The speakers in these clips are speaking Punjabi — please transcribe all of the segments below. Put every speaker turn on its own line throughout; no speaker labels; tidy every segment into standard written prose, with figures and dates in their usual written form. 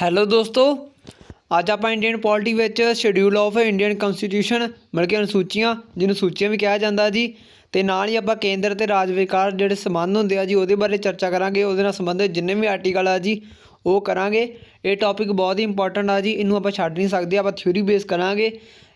ਹੈਲੋ ਦੋਸਤੋ, ਅੱਜ ਆਪਾਂ ਇੰਡੀਅਨ ਪੋਲਿਟੀ ਵਿੱਚ ਸ਼ਡਿਊਲ ਆਫ ਇੰਡੀਅਨ ਕੰਸਟੀਟਿਊਸ਼ਨ ਮਤਲਬ ਕਿ ਅਨੁਸੂਚੀਆਂ, ਜਿਹਨੂੰ ਸੂਚੀਆਂ ਵੀ ਕਿਹਾ ਜਾਂਦਾ ਜੀ, ਅਤੇ ਨਾਲ ਹੀ ਆਪਾਂ ਕੇਂਦਰ ਅਤੇ ਰਾਜ ਵਿਕਾਸ ਜਿਹੜੇ ਸੰਬੰਧ ਹੁੰਦੇ ਆ ਜੀ ਉਹਦੇ ਬਾਰੇ ਚਰਚਾ ਕਰਾਂਗੇ। ਉਹਦੇ ਨਾਲ ਸੰਬੰਧਿਤ ਜਿੰਨੇ ਵੀ ਆਰਟੀਕਲ ਆ ਜੀ ਉਹ ਕਰਾਂਗੇ। ਇਹ ਟੌਪਿਕ ਬਹੁਤ ਹੀ ਇੰਪੋਰਟੈਂਟ ਆ ਜੀ, ਇਹਨੂੰ ਆਪਾਂ ਛੱਡ ਨਹੀਂ ਸਕਦੇ। ਆਪਾਂ ਥਿਊਰੀ ਬੇਸ ਕਰਾਂਗੇ।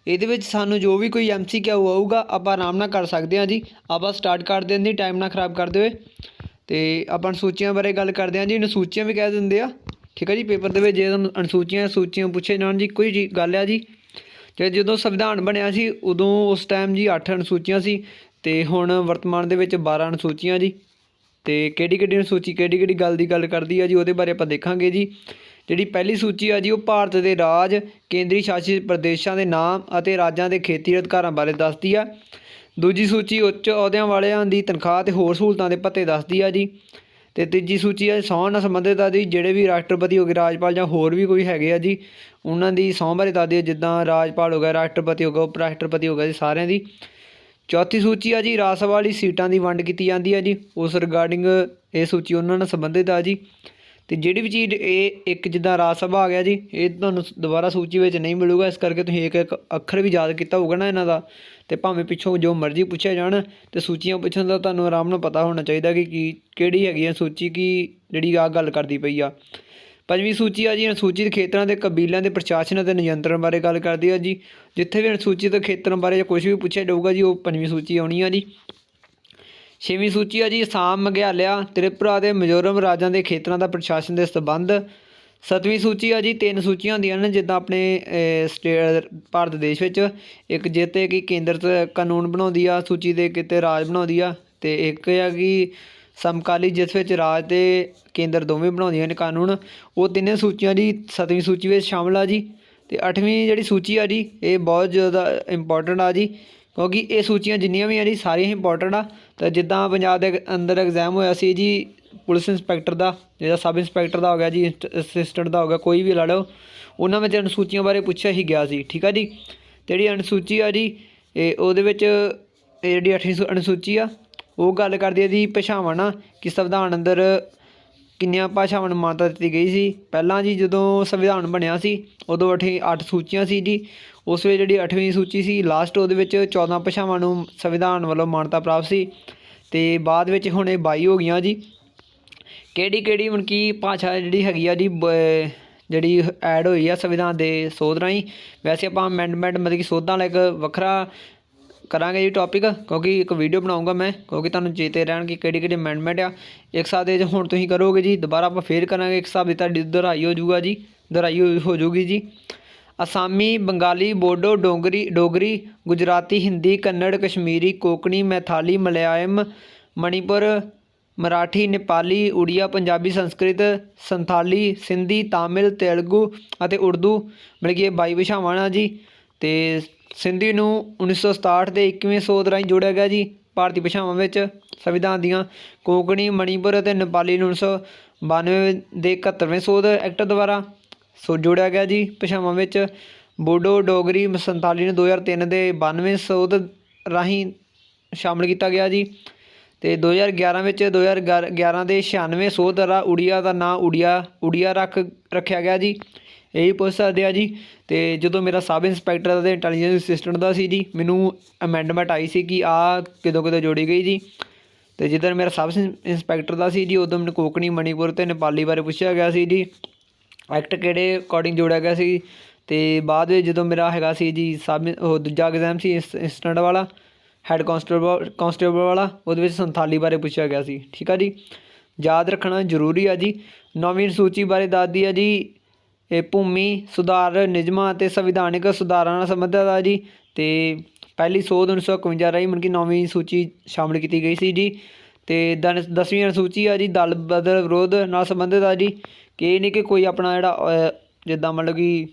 ਇਹਦੇ ਵਿੱਚ ਸਾਨੂੰ ਜੋ ਵੀ ਕੋਈ MCQ ਆਊਗਾ ਆਪਾਂ ਆਰਾਮ ਨਾਲ ਕਰ ਸਕਦੇ ਹਾਂ ਜੀ। ਆਪਾਂ ਸਟਾਰਟ ਕਰ ਦਿੰਦੇ, ਟਾਈਮ ਨਾ ਖਰਾਬ ਕਰਦੇ ਹੋਏ। ਅਤੇ ਆਪਾਂ ਅਨੁਸੂਚੀਆਂ ਬਾਰੇ ਗੱਲ ਕਰਦੇ ਹਾਂ ਜੀ। ਅਨੁਸੂਚੀਆਂ ਵੀ ਕਹਿ ਦਿੰਦੇ ਆ, ਠੀਕ ਹੈ ਜੀ। ਪੇਪਰ ਦੇ ਵਿੱਚ ਜੇ ਅਨੁਸੂਚੀਆਂ ਸੂਚੀਆਂ ਪੁੱਛੇ ਜਾਣ ਜੀ, ਕੋਈ ਜੀ ਗੱਲ ਆ ਜੀ। ਅਤੇ ਜਦੋਂ ਸੰਵਿਧਾਨ ਬਣਿਆ ਸੀ ਉਦੋਂ ਉਸ ਟਾਈਮ ਜੀ 8 ਅਨੁਸੂਚੀਆਂ ਸੀ, ਅਤੇ ਹੁਣ ਵਰਤਮਾਨ ਦੇ ਵਿੱਚ 12 ਅਨੁਸੂਚੀਆਂ ਜੀ। ਅਤੇ ਕਿਹੜੀ ਅਨੁਸੂਚੀ ਕਿਹੜੀ ਗੱਲ ਦੀ ਗੱਲ ਕਰਦੀ ਆ ਜੀ, ਉਹਦੇ ਬਾਰੇ ਆਪਾਂ ਦੇਖਾਂਗੇ ਜੀ। ਜਿਹੜੀ ਪਹਿਲੀ ਸੂਚੀ ਆ ਜੀ ਉਹ ਭਾਰਤ ਦੇ ਰਾਜ, ਕੇਂਦਰੀ ਸ਼ਾਸਿਤ ਪ੍ਰਦੇਸ਼ਾਂ ਦੇ ਨਾਮ ਅਤੇ ਰਾਜਾਂ ਦੇ ਖੇਤੀ ਅਧਿਕਾਰਾਂ ਬਾਰੇ ਦੱਸਦੀ ਆ। ਦੂਜੀ ਸੂਚੀ ਉੱਚ ਅਹੁਦਿਆਂ ਵਾਲਿਆਂ ਦੀ ਤਨਖਾਹ ਅਤੇ ਹੋਰ ਸਹੂਲਤਾਂ ਦੇ ਭੱਤੇ ਦੱਸਦੀ ਆ ਜੀ। ਅਤੇ ਤੀਜੀ ਸੂਚੀ ਆ ਸਹੁੰ ਨਾਲ ਸੰਬੰਧਿਤ ਆ ਜੀ। ਜਿਹੜੇ ਵੀ ਰਾਸ਼ਟਰਪਤੀ ਹੋ ਗਏ, ਰਾਜਪਾਲ ਜਾਂ ਹੋਰ ਵੀ ਕੋਈ ਹੈਗੇ ਆ ਜੀ, ਉਹਨਾਂ ਦੀ ਸਹੁੰ ਬਾਰੇ ਦੱਸਦੀ ਆ। ਜਿੱਦਾਂ ਰਾਜਪਾਲ ਹੋ ਗਿਆ, ਰਾਸ਼ਟਰਪਤੀ ਹੋ ਗਿਆ, ਉਪ ਰਾਸ਼ਟਰਪਤੀ ਹੋ ਗਿਆ ਜੀ, ਸਾਰਿਆਂ ਦੀ। ਚੌਥੀ ਸੂਚੀ ਆ ਜੀ ਰਾਜ ਸਭਾ ਵਾਲੀ ਸੀਟਾਂ ਦੀ ਵੰਡ ਕੀਤੀ ਜਾਂਦੀ ਆ ਜੀ, ਉਸ ਰਿਗਾਰਡਿੰਗ ਇਹ ਸੂਚੀ ਉਹਨਾਂ ਨਾਲ ਸੰਬੰਧਿਤ ਆ ਜੀ। ਅਤੇ ਜਿਹੜੀ ਵੀ ਚੀਜ਼ ਇਹ ਇੱਕ ਜਿੱਦਾਂ ਰਾਜ ਸਭਾ ਆ ਗਿਆ ਜੀ, ਇਹ ਤੁਹਾਨੂੰ ਦੁਬਾਰਾ ਸੂਚੀ ਵਿੱਚ ਨਹੀਂ ਮਿਲੂਗਾ। ਇਸ ਕਰਕੇ ਤੁਸੀਂ ਇੱਕ ਅੱਖਰ ਵੀ ਯਾਦ ਕੀਤਾ ਹੋਊਗਾ ਨਾ ਇਹਨਾਂ ਦਾ। ਅਤੇ ਭਾਵੇਂ ਪਿੱਛੋਂ ਜੋ ਮਰਜ਼ੀ ਪੁੱਛਿਆ ਜਾਣ, ਅਤੇ ਸੂਚੀਆਂ ਪੁੱਛਣ ਦਾ ਤੁਹਾਨੂੰ ਆਰਾਮ ਨਾਲ ਪਤਾ ਹੋਣਾ ਚਾਹੀਦਾ ਕਿ ਕਿਹੜੀ ਹੈਗੀ ਆ ਸੂਚੀ, ਕੀ ਜਿਹੜੀ ਆਹ ਗੱਲ ਕਰਦੀ ਪਈ ਆ। ਪੰਜਵੀਂ ਸੂਚੀ ਆ ਜੀ ਅਨੁਸੂਚਿਤ ਖੇਤਰਾਂ ਦੇ ਕਬੀਲਿਆਂ ਦੇ ਪ੍ਰਸ਼ਾਸਨ ਅਤੇ ਨਿਯੰਤਰਣ ਬਾਰੇ ਗੱਲ ਕਰਦੀ ਆ ਜੀ। ਜਿੱਥੇ ਵੀ ਅਨੁਸੂਚਿਤ ਖੇਤਰਾਂ ਬਾਰੇ ਜਾਂ ਕੁਛ ਵੀ ਪੁੱਛਿਆ ਜਾਊਗਾ ਜੀ, ਉਹ ਪੰਜਵੀਂ ਸੂਚੀ ਆਉਣੀ ਆ ਜੀ। ਛੇਵੀਂ ਸੂਚੀ ਆ ਜੀ ਅਸਾਮ, ਮੇਘਾਲਿਆ, ਤ੍ਰਿਪੁਰਾ ਅਤੇ ਮਿਜ਼ੋਰਮ ਰਾਜਾਂ ਦੇ ਖੇਤਰਾਂ ਦਾ ਪ੍ਰਸ਼ਾਸਨ ਦੇ ਸੰਬੰਧ। ਸੱਤਵੀਂ ਸੂਚੀ ਆ ਜੀ 3 ਸੂਚੀਆਂ ਹੁੰਦੀਆਂ ਨੇ ਜਿੱਦਾਂ ਆਪਣੇ ਭਾਰਤ ਦੇਸ਼ ਵਿੱਚ। ਇੱਕ ਜਿੱਥੇ ਕਿ ਕੇਂਦਰ ਕਾਨੂੰਨ ਬਣਾਉਂਦੀ ਆ ਸੂਚੀ ਦੇ, ਕਿਤੇ ਰਾਜ ਬਣਾਉਂਦੀ ਆ। ਅਤੇ ਇੱਕ ਆ ਕਿ ਸਮਕਾਲੀ, ਜਿਸ ਵਿੱਚ ਰਾਜ ਅਤੇ ਕੇਂਦਰ ਦੋਵੇਂ ਬਣਾਉਂਦੀਆਂ ਨੇ ਕਾਨੂੰਨ। ਉਹ ਤਿੰਨੇ ਸੂਚੀਆਂ ਜੀ 7ਵੀਂ ਸੂਚੀ ਵਿੱਚ ਸ਼ਾਮਲ ਆ ਜੀ। ਅਤੇ 8ਵੀਂ ਜਿਹੜੀ ਸੂਚੀ ਆ ਜੀ ਇਹ ਬਹੁਤ ਜ਼ਿਆਦਾ ਇੰਪੋਰਟੈਂਟ ਆ ਜੀ, ਕਿਉਂਕਿ ਇਹ ਸੂਚੀਆਂ ਜਿੰਨੀਆਂ ਵੀ ਆ ਜੀ ਸਾਰੀਆਂ ਇੰਪੋਰਟੈਂਟ ਆ। ਤਾਂ ਜਿੱਦਾਂ ਪੰਜਾਬ ਦੇ ਅੰਦਰ ਐਗਜ਼ਾਮ ਹੋਇਆ ਸੀ ਜੀ ਪੁਲਿਸ ਇੰਸਪੈਕਟਰ ਦਾ, ਜਿਹੜਾ ਸਬ ਇੰਸਪੈਕਟਰ ਦਾ ਹੋ ਗਿਆ ਜੀ, ਅਸਿਸਟੈਂਟ ਦਾ ਹੋ ਗਿਆ, ਕੋਈ ਵੀ ਲਾ ਲਓ, ਉਹਨਾਂ ਵਿੱਚ ਅਨੁਸੂਚੀਆਂ ਬਾਰੇ ਪੁੱਛਿਆ ਹੀ ਗਿਆ ਸੀ, ਠੀਕ ਆ ਜੀ। ਜਿਹੜੀ ਅਨੁਸੂਚੀ ਆ ਜੀ ਇਹ ਉਹਦੇ ਵਿੱਚ ਇਹ ਜਿਹੜੀ 8ਵੀਂ ਅਨੁਸੂਚੀ ਆ ਉਹ ਗੱਲ ਕਰਦੀ ਹੈ ਜੀ ਭਾਸ਼ਾਵਾਂ ਨਾਲ, ਕਿ ਸੰਵਿਧਾਨ ਅੰਦਰ ਕਿੰਨੀਆਂ ਭਾਸ਼ਾਵਾਂ ਨੂੰ ਮਾਨਤਾ ਦਿੱਤੀ ਗਈ ਸੀ। ਪਹਿਲਾਂ ਜੀ ਜਦੋਂ ਸੰਵਿਧਾਨ ਬਣਿਆ ਸੀ ਉਦੋਂ 8 ਸੂਚੀਆਂ ਸੀ ਜੀ। ਉਸ ਵਿੱਚ ਜਿਹੜੀ 8ਵੀਂ ਸੂਚੀ ਸੀ ਲਾਸਟ, ਉਹਦੇ ਵਿੱਚ 14 ਭਾਸ਼ਾਵਾਂ ਨੂੰ ਸੰਵਿਧਾਨ ਵੱਲੋਂ ਮਾਨਤਾ ਪ੍ਰਾਪਤ ਸੀ। ਅਤੇ ਬਾਅਦ ਵਿੱਚ ਹੁਣ ਇਹ 22 ਹੋ ਗਈਆਂ ਜੀ। ਕਿਹੜੀ ਮਤਲਬ ਕਿ ਭਾਸ਼ਾ ਜਿਹੜੀ ਹੈਗੀ ਆ ਜੀ ਜਿਹੜੀ ਐਡ ਹੋਈ ਆ ਸੰਵਿਧਾਨ ਦੇ ਸੋਧ ਰਾਹੀਂ। ਵੈਸੇ ਆਪਾਂ ਅਮੈਂਡਮੈਂਟ ਮਤਲਬ ਕਿ ਸੋਧਾਂ ਵਾਲਾ ਇੱਕ ਵੱਖਰਾ ਕਰਾਂਗੇ ਜੀ ਟੌਪਿਕ, ਕਿਉਂਕਿ ਇੱਕ ਵੀਡੀਓ ਬਣਾਊਂਗਾ ਮੈਂ, ਕਿਉਂਕਿ ਤੁਹਾਨੂੰ ਚੇਤੇ ਰਹਿਣ ਕਿ ਕਿਹੜੀ ਅਮੈਂਡਮੈਂਟ ਆ। ਇੱਕ ਹਿਸਾਬ ਦੇ ਹੁਣ ਤੁਸੀਂ ਕਰੋਗੇ ਜੀ, ਦੁਬਾਰਾ ਆਪਾਂ ਫੇਰ ਕਰਾਂਗੇ, ਇੱਕ ਹਿਸਾਬ ਦੀ ਤੁਹਾਡੀ ਦੁਹਰਾਈ ਹੋ ਜਾਊਗਾ ਜੀ, ਦੁਹਰਾਈ ਹੋ ਜਾਊਗੀ ਜੀ। ਅਸਾਮੀ, ਬੰਗਾਲੀ, ਬੋਡੋ, ਡੋਗਰੀ, ਗੁਜਰਾਤੀ, ਹਿੰਦੀ, ਕੰਨੜ, ਕਸ਼ਮੀਰੀ, ਕੋਂਕਣੀ, ਮੈਥਾਲੀ, ਮਲਿਆਲਮ, ਮਣੀਪੁਰ, ਮਰਾਠੀ, ਨੇਪਾਲੀ, ਉੜੀਆ, ਪੰਜਾਬੀ, ਸੰਸਕ੍ਰਿਤ, ਸੰਥਾਲੀ, ਸਿੰਧੀ, ਤਾਮਿਲ, ਤੇਲਗੂ ਅਤੇ ਉਰਦੂ ਮਤਲਬ ਕਿ ਇਹ 22 ਭਾਸ਼ਾਵਾਂ ਆ ਜੀ। ਅਤੇ ਸਿੰਧੀ ਨੂੰ 1967 ਦੇ 21ਵੇਂ ਸੋਧ ਰਾਹੀਂ ਜੋੜਿਆ ਗਿਆ ਜੀ ਭਾਰਤੀ ਭਾਸ਼ਾਵਾਂ ਵਿੱਚ ਸੰਵਿਧਾਨ ਦੀਆਂ। ਕੋਂਕਣੀ, ਮਣੀਪੁਰ ਅਤੇ ਨੇਪਾਲੀ ਨੂੰ 1992 ਦੇ 71ਵੇਂ ਸੋਧ ਐਕਟ ਦੁਆਰਾ ਜੋੜਿਆ ਗਿਆ ਜੀ ਭਾਸ਼ਾਵਾਂ ਵਿੱਚ। ਬੋਡੋ, ਡੋਗਰੀ, ਸੰਥਾਲੀ ਨੂੰ 2003 ਦੇ 92ਵੇਂ ਸੋਧ ਰਾਹੀਂ ਸ਼ਾਮਲ ਕੀਤਾ ਗਿਆ ਜੀ। ਅਤੇ 2011 ਵਿੱਚ 2011 ਦੇ 96ਵੇਂ ਸੋਧ ਦੁਆਰਾ ਉੜੀਆ ਦਾ ਨਾਂ ਉੜੀਆ ਰੱਖਿਆ ਗਿਆ ਜੀ। ਇਹੀ ਪੁੱਛ ਸਕਦੇ ਆ ਜੀ। ਅਤੇ ਜਦੋਂ ਮੇਰਾ ਸਬ ਇੰਸਪੈਕਟਰ ਅਤੇ ਇੰਟੈਲੀਜੈਂਸ ਅਸਿਸਟੈਂਟ ਦਾ ਸੀ ਜੀ, ਮੈਨੂੰ ਅਮੈਂਡਮੈਂਟ ਆਈ ਸੀ ਕਿ ਆਹ ਕਿਦੋਂ ਜੋੜੀ ਗਈ ਜੀ। ਅਤੇ ਜਿੱਦਣ ਮੇਰਾ ਸਬ ਇੰਸਪੈਕਟਰ ਦਾ ਸੀ ਜੀ ਉਦੋਂ ਮੈਨੂੰ ਕੋਂਕਣੀ, ਮਣੀਪੁਰ ਅਤੇ ਨੇਪਾਲੀ ਬਾਰੇ ਪੁੱਛਿਆ ਗਿਆ ਸੀ ਜੀ, ਐਕਟ ਕਿਹੜੇ ਅਕੋਰਡਿੰਗ ਜੋੜਿਆ ਗਿਆ ਸੀ। ਅਤੇ ਬਾਅਦ ਵਿੱਚ ਜਦੋਂ ਮੇਰਾ ਹੈਗਾ ਸੀ ਜੀ ਦੂਜਾ ਐਗਜ਼ਾਮ ਸੀ ਅਸਿਸਟੈਂਟ ਵਾਲਾ, ਹੈੱਡ ਕਾਂਸਟੇਬਲ ਵਾਲਾ, ਉਹਦੇ ਵਿੱਚ ਸੰਥਾਲੀ ਬਾਰੇ ਪੁੱਛਿਆ ਗਿਆ ਸੀ, ਠੀਕ ਆ ਜੀ। ਯਾਦ ਰੱਖਣਾ ਜ਼ਰੂਰੀ ਆ ਜੀ। 9ਵੀਂ ਸੂਚੀ ਬਾਰੇ ਦੱਸਦੀ ਆ ਜੀ ਇਹ ਭੂਮੀ ਸੁਧਾਰ ਨਿਯਮਾਂ ਅਤੇ ਸੰਵਿਧਾਨਿਕ ਸੁਧਾਰਾਂ ਨਾਲ ਸੰਬੰਧਿਤ ਆ ਜੀ। ਅਤੇ ਪਹਿਲੀ ਸੋਧ 1951 ਰਾਹੀਂ ਮਤਲਬ ਕਿ 9ਵੀਂ ਸੂਚੀ ਸ਼ਾਮਲ ਕੀਤੀ ਗਈ ਸੀ ਜੀ। ਅਤੇ 10ਵੀਂ ਅਨੁਸੂਚੀ ਆ ਜੀ ਦਲ ਬਦਲ ਵਿਰੋਧ ਨਾਲ ਸੰਬੰਧਿਤ ਆ ਜੀ। ਕਿ ਇਹ ਨਹੀਂ ਕਿ ਕੋਈ ਆਪਣਾ ਜਿਹੜਾ ਜਿੱਦਾਂ ਮਤਲਬ ਕਿ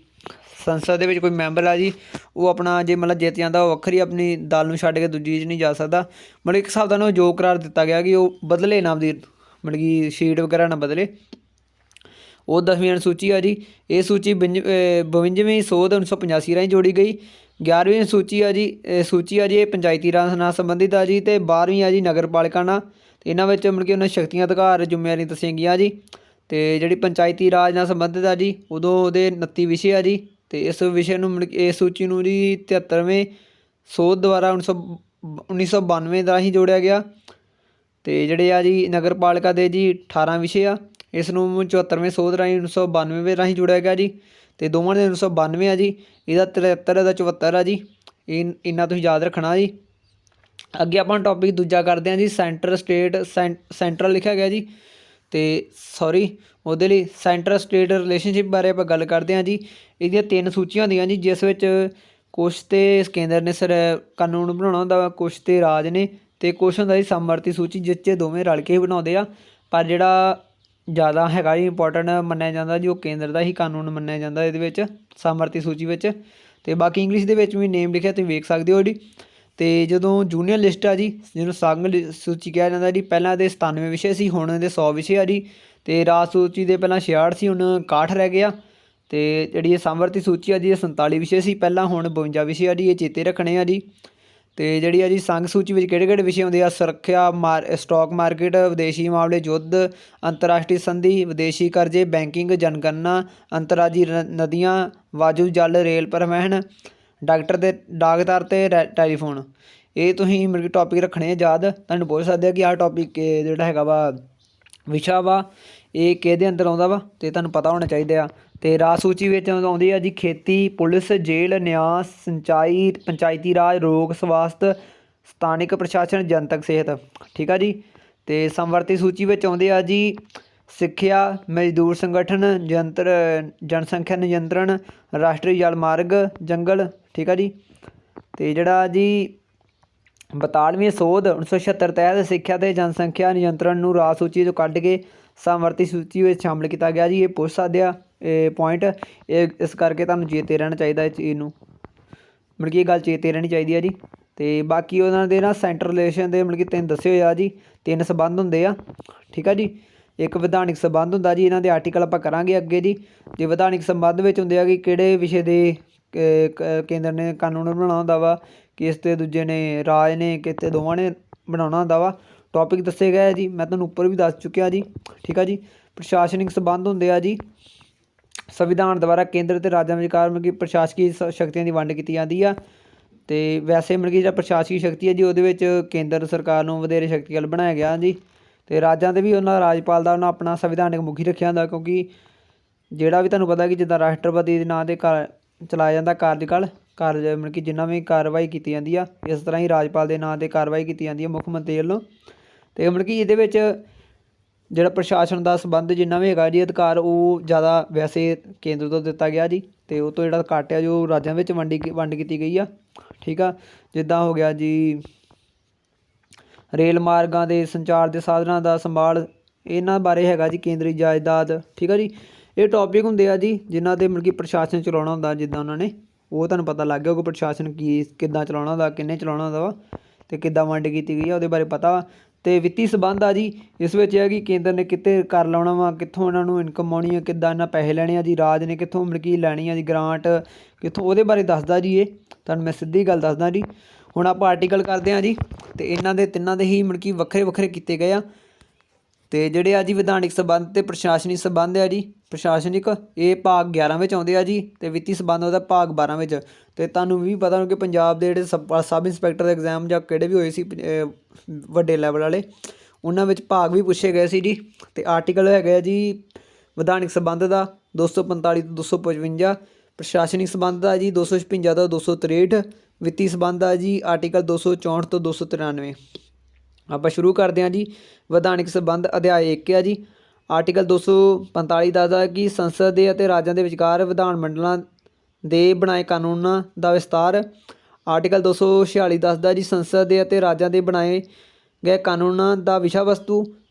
ਸੰਸਦ ਦੇ ਵਿੱਚ ਕੋਈ ਮੈਂਬਰ ਆ ਜੀ, ਉਹ ਆਪਣਾ ਜੇ ਮਤਲਬ ਜਿੱਤ ਜਾਂਦਾ ਉਹ ਵੱਖਰੀ ਆਪਣੀ ਦਲ ਨੂੰ ਛੱਡ ਕੇ ਦੂਜੀ 'ਚ ਨਹੀਂ ਜਾ ਸਕਦਾ। ਮਤਲਬ ਇੱਕ ਹਿਸਾਬ ਦਾ ਉਹਨੂੰ ਜੋ ਕਰਾਰ ਦਿੱਤਾ ਗਿਆ ਕਿ ਉਹ ਬਦਲੇ ਨਾਮ ਦੀ ਮਤਲਬ ਕਿ ਸੀਟ ਵਗੈਰਾ ਨਾ ਬਦਲੇ, ਉਹ 10ਵੀਂ ਅਨੁਸੂਚੀ ਆ ਜੀ। ਇਹ ਸੂਚੀ 52ਵੀਂ ਸੋਧ 1985 ਰਾਹੀਂ ਜੋੜੀ ਗਈ। 11ਵੀਂ ਸੂਚੀ ਆ ਜੀ ਇਹ ਪੰਚਾਇਤੀ ਰਾਜ ਨਾਲ ਸੰਬੰਧਿਤ ਆ ਜੀ। ਅਤੇ 12ਵੀਂ ਆ ਜੀ ਨਗਰ ਪਾਲਿਕਾ ਨਾਲ। ਇਹਨਾਂ ਵਿੱਚ ਮਤਲਬ ਕਿ ਉਹਨਾਂ ਸ਼ਕਤੀਆਂ, ਅਧਿਕਾਰ, ਜ਼ਿੰਮੇਵਾਰੀਆਂ ਦੱਸੀਆਂ ਗਈਆਂ ਜੀ। ਤੇ ਜਿਹੜੀ ਪੰਚਾਇਤੀ ਰਾਜ ਨਾਲ ਸੰਬੰਧਿਤ ਆ ਜੀ ਉਦੋਂ ਉਹਦੇ 29 ਵਿਸ਼ੇ ਆ ਜੀ। ਤੇ ਇਸ ਵਿਸ਼ੇ ਨੂੰ ਇਸ ਸੂਚੀ ਨੂੰ ਜੀ 73ਵੇਂ ਸੋਧ ਦੁਆਰਾ 1992 ਦਾ ਹੀ ਜੋੜਿਆ ਗਿਆ। ਤੇ ਜਿਹੜੇ ਆ ਜੀ ਨਗਰਪਾਲਿਕਾ ਦੇ ਜੀ 18 ਵਿਸ਼ੇ ਆ, ਇਸ ਨੂੰ 74ਵੇਂ ਸੋਧ ਰਾਹੀਂ 1992 ਰਾਹੀਂ ਜੋੜਿਆ ਗਿਆ ਜੀ। ਤੇ ਦੋਵਾਂ ਦੇ 1992 ਆ ਜੀ, ਇਹਦਾ 73 ਦਾ 74 ਆ ਜੀ। ਇੰਨਾ ਤੁਸੀਂ ਯਾਦ ਰੱਖਣਾ ਜੀ। ਅੱਗੇ ਆਪਾਂ ਟੌਪਿਕ ਦੂਜਾ ਕਰਦੇ ਹਾਂ ਜੀ, ਸੈਂਟਰ ਸਟੇਟ ਸੈਂਟਰਲ ਲਿਖਿਆ ਗਿਆ ਜੀ। ਤੇ ਸੌਰੀ ਉਹਦੇ ਲਈ ਸੈਂਟਰ ਸਟੇਟ ਰਿਲੇਸ਼ਨਸ਼ਿਪ ਬਾਰੇ ਆਪਾਂ ਗੱਲ ਕਰਦੇ ਹਾਂ ਜੀ। ਇਹਦੀਆਂ 3 ਸੂਚੀਆਂ ਹੁੰਦੀਆਂ ਜੀ, ਜਿਸ ਵਿੱਚ ਕੁਛ ਤੇ ਕੇਂਦਰ ਨੇ ਕਾਨੂੰਨ ਬਣਾਉਣਾ ਹੁੰਦਾ ਵਾ, ਕੁਛ ਤੇ ਰਾਜ ਨੇ, ਤੇ ਕੁਛ ਹੁੰਦਾ ਜੀ ਸਮਵਰਤੀ ਸੂਚੀ, ਜਿਸ 'ਚ ਦੋਵੇਂ ਰਲ ਕੇ ਹੀ ਬਣਾਉਂਦੇ ਆ। ਪਰ ਜਿਹੜਾ ਜ਼ਿਆਦਾ ਹੈਗਾ ਜੀ ਇੰਪੋਰਟੈਂਟ ਮੰਨਿਆ ਜਾਂਦਾ ਜੀ, ਉਹ ਕੇਂਦਰ ਦਾ ਹੀ ਕਾਨੂੰਨ ਮੰਨਿਆ ਜਾਂਦਾ ਇਹਦੇ ਵਿੱਚ ਸਮਵਰਤੀ ਸੂਚੀ ਵਿੱਚ। ਤੇ ਬਾਕੀ ਇੰਗਲਿਸ਼ ਦੇ ਵਿੱਚ ਵੀ ਨੇਮ ਲਿਖਿਆ ਤੁਸੀਂ ਵੇਖ ਸਕਦੇ ਹੋ ਜੀ। ਤੇ ਜਦੋਂ ਜੂਨੀਅਰ ਲਿਸਟ ਆ ਜੀ, ਜਿਹਨੂੰ ਸੰਘ ਸੂਚੀ ਕਿਹਾ ਜਾਂਦਾ ਜੀ, ਪਹਿਲਾਂ ਦੇ 97 ਵਿਸ਼ੇ ਸੀ, ਹੁਣ ਇਹਦੇ 100 ਵਿਸ਼ੇ ਆ ਜੀ। ਤੇ ਰਾਜ ਸੂਚੀ ਦੇ ਪਹਿਲਾਂ 66 ਸੀ, ਹੁਣ 61 ਰਹਿ ਗਿਆ। ਤੇ ਜਿਹੜੀ ਇਹ ਸਮਵਰਤੀ ਸੂਚੀ ਆ ਜੀ, ਇਹ 47 ਵਿਸ਼ੇ ਸੀ ਪਹਿਲਾਂ, ਹੁਣ 52 ਵਿਸ਼ੇ ਆ ਜੀ। ਇਹ ਚੇਤੇ ਰੱਖਣੇ ਆ ਜੀ। ਤੇ ਜਿਹੜੀ ਆ ਜੀ ਸੰਘ ਸੂਚੀ ਵਿੱਚ ਕਿਹੜੇ ਕਿਹੜੇ ਵਿਸ਼ੇ ਹੁੰਦੇ ਆ? ਸੁਰੱਖਿਆ, ਸਟਾਕ ਮਾਰਕੀਟ, ਵਿਦੇਸ਼ੀ ਮਾਮਲੇ, ਯੁੱਧ, ਅੰਤਰਰਾਸ਼ਟਰੀ ਸੰਧੀ, ਵਿਦੇਸ਼ੀ ਕਰਜ਼ੇ, ਬੈਂਕਿੰਗ, ਜਨਗਣਨਾ, ਅੰਤਰਰਾਜੀ ਨਦੀਆਂ, ਵਾਯੂ ਜਲ ਰੇਲ ਪਰਿਵਹਿਨ, ਡਾਕਟਰ ਤੇ ਟੈਲੀਫੋਨ। ਇਹ ਤੁਸੀਂ ਮਤਲਬ ਕਿ ਟੌਪਿਕ ਰੱਖਣੇ ਆ ਯਾਦ। ਤੁਹਾਨੂੰ ਪੁੱਛ ਸਕਦੇ ਆ ਕਿ ਆਹ ਟੌਪਿਕ ਜਿਹੜਾ ਹੈਗਾ ਵਾ ਵਿਸ਼ਾ ਵਾ ਇਹ ਕਿਹਦੇ ਅੰਦਰ ਆਉਂਦਾ ਵਾ, ਅਤੇ ਤੁਹਾਨੂੰ ਪਤਾ ਹੋਣਾ ਚਾਹੀਦਾ ਆ। ਅਤੇ ਰਾਜ ਸੂਚੀ ਵਿੱਚ ਆਉਂਦੀ ਆ ਜੀ ਖੇਤੀ, ਪੁਲਿਸ, ਜੇਲ੍ਹ, ਨਿਆਂ, ਸਿੰਚਾਈ, ਪੰਚਾਇਤੀ ਰਾਜ, ਲੋਕ ਸਵਾਸਥ, ਸਥਾਨਿਕ ਪ੍ਰਸ਼ਾਸਨ, ਜਨਤਕ ਸਿਹਤ। ਠੀਕ ਆ ਜੀ। ਅਤੇ ਸਮਵਰਤੀ ਸੂਚੀ ਵਿੱਚ ਆਉਂਦੇ ਆ ਜੀ ਸਿੱਖਿਆ, ਮਜ਼ਦੂਰ ਸੰਗਠਨ, ਜਨਸੰਖਿਆ ਨਿਯੰਤਰਣ, ਰਾਸ਼ਟਰੀ ਜਲ ਮਾਰਗ, ਜੰਗਲ। ਠੀਕ ਆ ਜੀ। ਅਤੇ ਜਿਹੜਾ ਜੀ 42ਵੀਂ ਸੋਧ 1976 ਤਹਿਤ ਸਿੱਖਿਆ ਅਤੇ ਜਨਸੰਖਿਆ ਨਿਯੰਤਰਣ ਨੂੰ ਰਾਜ ਸੂਚੀ 'ਚੋਂ ਕੱਢ ਕੇ ਸਮਵਰਤੀ ਸੂਚੀ ਵਿੱਚ ਸ਼ਾਮਲ ਕੀਤਾ ਗਿਆ ਜੀ। ਇਹ ਪੁੱਛ ਸਕਦੇ ਆ ਇਹ ਪੁਆਇੰਟ, ਇਹ ਇਸ ਕਰਕੇ ਤੁਹਾਨੂੰ ਚੇਤੇ ਰਹਿਣਾ ਚਾਹੀਦਾ ਇਸ ਚੀਜ਼ ਨੂੰ, ਮਤਲਬ ਕਿ ਇਹ ਗੱਲ ਚੇਤੇ ਰਹਿਣੀ ਚਾਹੀਦੀ ਆ ਜੀ। ਅਤੇ ਬਾਕੀ ਉਹਨਾਂ ਦੇ ਨਾ ਸੈਂਟਰ ਰਿਲੇਸ਼ਨ ਦੇ ਮਤਲਬ ਕਿ 3 ਦੱਸੇ ਹੋਏ ਆ ਜੀ, 3 ਸੰਬੰਧ ਹੁੰਦੇ ਆ। ਠੀਕ ਆ ਜੀ। ਇੱਕ ਵਿਧਾਨਿਕ ਸੰਬੰਧ ਹੁੰਦਾ ਜੀ, ਇਹਨਾਂ ਦੇ ਆਰਟੀਕਲ ਆਪਾਂ ਕਰਾਂਗੇ ਅੱਗੇ ਜੀ। ਜੇ ਵਿਧਾਨਿਕ ਸੰਬੰਧ ਵਿੱਚ ਹੁੰਦੇ ਆ ਕਿ ਕਿਹੜੇ ਵਿਸ਼ੇ ਦੇ ਕੇਂਦਰ ਨੇ ਕਾਨੂੰਨ ਬਣਾਉਣਾ ਹੁੰਦਾ ਵਾ, ਕਿਸ ਤੇ ਦੂਜੇ ਨੇ ਰਾਜ ਨੇ, ਕਿਸ ਤੇ ਦੋਵਾਂ ਨੇ ਬਣਾਉਣਾ ਹੁੰਦਾ ਵਾ। ਟੌਪਿਕ ਦੱਸੇ ਗਏ ਜੀ, ਮੈਂ ਤੁਹਾਨੂੰ ਉੱਪਰ ਵੀ ਦੱਸ ਚੁੱਕਿਆ ਜੀ। ਠੀਕ ਆ ਜੀ। ਪ੍ਰਸ਼ਾਸਨਿਕ ਸੰਬੰਧ ਹੁੰਦੇ ਆ ਜੀ, ਸੰਵਿਧਾਨ ਦੁਆਰਾ ਕੇਂਦਰ ਅਤੇ ਰਾਜਾਂ ਵਿਚਕਾਰ ਮਤਲਬ ਕਿ ਪ੍ਰਸ਼ਾਸਕੀ ਸ਼ਕਤੀਆਂ ਦੀ ਵੰਡ ਕੀਤੀ ਜਾਂਦੀ ਆ। ਅਤੇ ਵੈਸੇ ਮਤਲਬ ਕਿ ਜਿਹੜਾ ਪ੍ਰਸ਼ਾਸਕੀ ਸ਼ਕਤੀ ਹੈ ਜੀ, ਉਹਦੇ ਵਿੱਚ ਕੇਂਦਰ ਸਰਕਾਰ ਨੂੰ ਵਧੇਰੇ ਸ਼ਕਤੀਸ਼ਾਲੀ ਬਣਾਇਆ ਗਿਆ ਜੀ। ਅਤੇ ਰਾਜਾਂ 'ਤੇ ਵੀ ਉਹਨਾਂ ਰਾਜਪਾਲ ਦਾ ਉਹਨਾਂ ਆਪਣਾ ਸੰਵਿਧਾਨਕ ਮੁਖੀ ਰੱਖਿਆ ਹੁੰਦਾ, ਕਿਉਂਕਿ ਜਿਹੜਾ ਵੀ ਤੁਹਾਨੂੰ ਪਤਾ ਕਿ ਜਿੱਦਾਂ ਰਾਸ਼ਟਰਪਤੀ ਦੇ ਨਾਂ 'ਤੇ ਚਲਾਇਆ ਜਾਂਦਾ ਕਾਰਜ ਮਤਲਬ ਕਿ ਜਿੰਨਾ ਵੀ ਕਾਰਵਾਈ ਕੀਤੀ ਜਾਂਦੀ ਆ, ਇਸ ਤਰ੍ਹਾਂ ਹੀ ਰਾਜਪਾਲ ਦੇ ਨਾਂ 'ਤੇ ਕਾਰਵਾਈ ਕੀਤੀ ਜਾਂਦੀ ਹੈ ਮੁੱਖ ਮੰਤਰੀ ਵੱਲੋਂ। ਅਤੇ ਮਤਲਬ ਕਿ ਇਹਦੇ ਵਿੱਚ ਜਿਹੜਾ ਪ੍ਰਸ਼ਾਸਨ ਦਾ ਸੰਬੰਧ ਜਿੰਨਾ ਵੀ ਹੈਗਾ ਜੀ ਅਧਿਕਾਰ, ਉਹ ਜ਼ਿਆਦਾ ਵੈਸੇ ਕੇਂਦਰ ਤੋਂ ਦਿੱਤਾ ਗਿਆ ਜੀ, ਅਤੇ ਉਹ ਤੋਂ ਜਿਹੜਾ ਘੱਟ ਆ ਜੋ ਰਾਜਾਂ ਵਿੱਚ ਵੰਡ ਕੀਤੀ ਗਈ ਆ। ਠੀਕ ਆ। ਜਿੱਦਾਂ ਹੋ ਗਿਆ ਜੀ ਰੇਲ ਮਾਰਗਾਂ ਦੇ ਸੰਚਾਰ ਦੇ ਸਾਧਨਾਂ ਦਾ ਸੰਭਾਲ, ਇਹਨਾਂ ਬਾਰੇ ਹੈਗਾ ਜੀ ਕੇਂਦਰੀ ਜਾਇਦਾਦ। ਠੀਕ ਆ ਜੀ। ਇਹ ਟੌਪਿਕ ਹੁੰਦੇ ਆ ਜੀ ਜਿਨ੍ਹਾਂ 'ਤੇ ਮਤਲਬ ਕਿ ਪ੍ਰਸ਼ਾਸਨ ਚਲਾਉਣਾ ਹੁੰਦਾ, ਜਿੱਦਾਂ ਉਹਨਾਂ ਨੇ, ਉਹ ਤੁਹਾਨੂੰ ਪਤਾ ਲੱਗ ਗਿਆ ਕਿ ਪ੍ਰਸ਼ਾਸਨ ਕਿੱਦਾਂ ਚਲਾਉਣਾ ਹੁੰਦਾ, ਕਿੰਨੇ ਚਲਾਉਣਾ ਹੁੰਦਾ ਵਾ, ਅਤੇ ਕਿੱਦਾਂ ਵੰਡ ਕੀਤੀ ਗਈ ਆ, ਉਹਦੇ ਬਾਰੇ ਪਤਾ ਵਾ। ਅਤੇ ਵਿੱਤੀ ਸੰਬੰਧ ਆ ਜੀ, ਇਸ ਵਿੱਚ ਇਹ ਹੈ ਕਿ ਕੇਂਦਰ ਨੇ ਕਿੱਥੇ ਕਰ ਲਾਉਣਾ ਵਾ, ਕਿੱਥੋਂ ਇਹਨਾਂ ਨੂੰ ਇਨਕਮ ਆਉਣੀ ਹੈ, ਕਿੱਦਾਂ ਇਹਨਾਂ ਪੈਸੇ ਲੈਣੇ ਆ ਜੀ, ਰਾਜ ਨੇ ਕਿੱਥੋਂ ਮਤਲਬ ਕਿ ਲੈਣੀ ਆ ਜੀ ਗ੍ਰਾਂਟ ਕਿੱਥੋਂ, ਉਹਦੇ ਬਾਰੇ ਦੱਸਦਾ ਜੀ। ਇਹ ਤੁਹਾਨੂੰ ਮੈਂ ਸਿੱਧੀ ਗੱਲ ਦੱਸਦਾ ਜੀ। ਹੁਣ ਆਪਾਂ ਆਰਟੀਕਲ ਕਰਦੇ ਹਾਂ ਜੀ, ਅਤੇ ਇਹਨਾਂ ਦੇ ਤਿੰਨਾਂ ਦੇ ਹੀ ਮਤਲਬ ਕਿ ਵੱਖਰੇ ਵੱਖਰੇ ਕੀਤੇ ਗਏ ਆ। ਅਤੇ ਜਿਹੜੇ ਆ ਜੀ ਵਿਧਾਨਿਕ ਸੰਬੰਧ ਅਤੇ ਪ੍ਰਸ਼ਾਸਨਿਕ ਸੰਬੰਧ ਆ ਜੀ, ਪ੍ਰਸ਼ਾਸਨਿਕ ਇਹ ਭਾਗ 11 ਵਿੱਚ ਆਉਂਦੇ ਆ ਜੀ, ਅਤੇ ਵਿੱਤੀ ਸੰਬੰਧ ਉਹਦਾ ਭਾਗ 12 ਵਿੱਚ। ਅਤੇ ਤੁਹਾਨੂੰ ਵੀ ਪਤਾ ਹੋਣਾ ਕਿ ਪੰਜਾਬ ਦੇ ਜਿਹੜੇ ਸਬ ਇੰਸਪੈਕਟਰ ਦੇ ਐਗਜ਼ਾਮ ਜਾਂ ਕਿਹੜੇ ਵੀ ਹੋਏ ਸੀ ਵੱਡੇ ਲੈਵਲ ਵਾਲੇ, ਉਹਨਾਂ ਵਿੱਚ ਭਾਗ ਵੀ ਪੁੱਛੇ ਗਏ ਸੀ ਜੀ। ਅਤੇ ਆਰਟੀਕਲ ਹੈਗਾ ਜੀ ਵਿਧਾਨਿਕ ਸੰਬੰਧ ਦਾ 245 ਤੋਂ 255, ਪ੍ਰਸ਼ਾਸਨਿਕ ਸੰਬੰਧ ਦਾ ਜੀ 256 ਤੋਂ 263, ਵਿੱਤੀ ਸੰਬੰਧ ਦਾ ਜੀ ਆਰਟੀਕਲ 264 ਤੋਂ 293। ਆਪਾਂ ਸ਼ੁਰੂ ਕਰਦੇ ਹਾਂ ਜੀ। ਵਿਧਾਨਿਕ ਸੰਬੰਧ ਅਧਿਆਇ 1 ਆ ਜੀ। ਆਰਟੀਕਲ 245 ਦੱਸਦਾ ਕਿ ਸੰਸਦ ਦੇ ਅਤੇ ਰਾਜਾਂ ਦੇ ਵਿਚਕਾਰ ਵਿਧਾਨ ਮੰਡਲਾਂ ਦੇ ਬਣਾਏ ਕਾਨੂੰਨਾਂ ਦਾ ਵਿਸਤਾਰ। ਆਰਟੀਕਲ 246 ਦੱਸਦਾ ਜੀ ਸੰਸਦ ਦੇ ਅਤੇ ਰਾਜਾਂ ਦੇ ਬਣਾਏ ਗਏ ਕਾਨੂੰਨਾਂ ਦਾ ਵਿਸ਼ਾ ਵਸਤੂ।